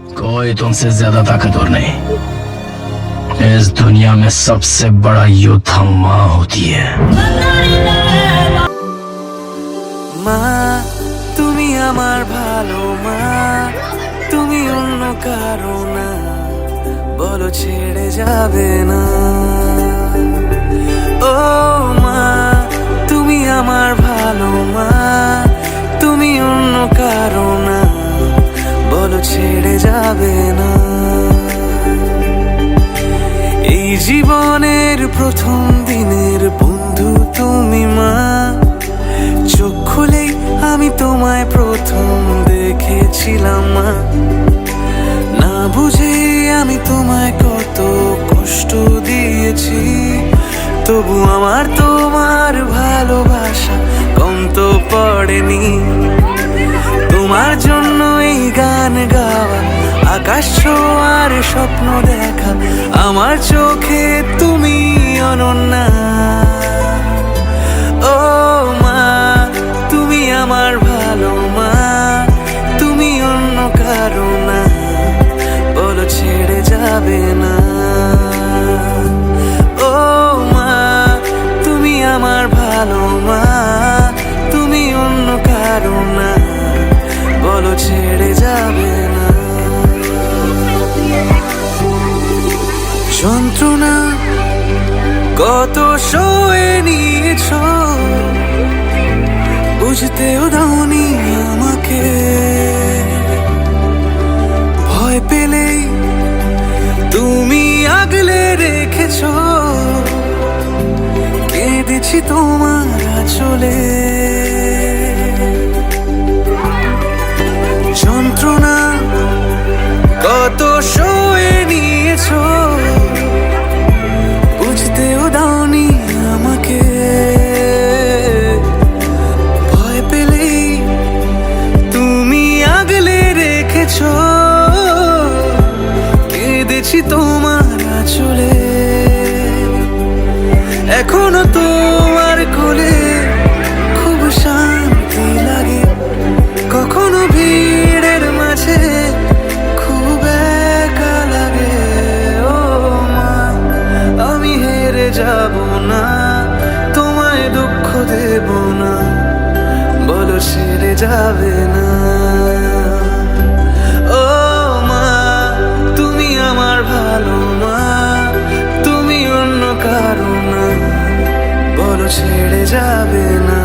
कोई तुमसे ज्यादा ताकतवर नहीं। इस दुनिया में सबसे बड़ा योद्धा माँ होती है। মা তুমি আমার ভালো মা, তুমি অন্য কারো না, বলো ছেড়ে যাবে না। ও মা তুমি আমার ভালো মা, তুমি অন্য কারো না, বলো ছেড়ে যাবে না। এই জীবনের প্রথম দিনের বন্ধু তুমি মা, চোখ খুলেই আমি তোমায় প্রথম দেখেছিলাম মা। না বুঝে আমি তোমায় কত কষ্ট দিয়েছি, তবু আমার তোমার ভালোবাসা কম তো পড়েনি। তোমার জন্য এই গান গাওয়া, আকাশ ছোঁয়ার স্বপ্ন দেখা, আমার চোখে তুমি অনন্যা। ও মা তুমি আমার ভালো মা, তুমি অন্য কারো না, বলো ছেড়ে যাবে না। ও মা তুমি আমার ভালো মা, তুমি অন্য কারো না, বলো ছেড়ে যাবে না। যন্ত্রণা কত সয়ে নিয়েছ, বুঝতেও দাওনি আমাকে। ভয় পেলেই তুমি আগলে রেখেছ, কেঁদেছি তোমার আঁচলে। যন্ত্রণা কত সয়ে নিয়েছ, বুঝতেও দাওনি আমাকে। ভয় পেলেই তুমি আগলে রেখেছ, কেঁদেছি তোমার আঁচলে। এখনো তোমার কোলে খুব শান্তি লাগে, কখনো ভিড়ের মাঝে খুব একা লাগে। ও মা আমি হেরে যাব না, তোমায় দুঃখ দেব না, বলো ছেড়ে যাবে না। ও মা তুমি আমার ভালো মা, তুমি অন্য কারো না, বলো ছেড়ে যাবে না।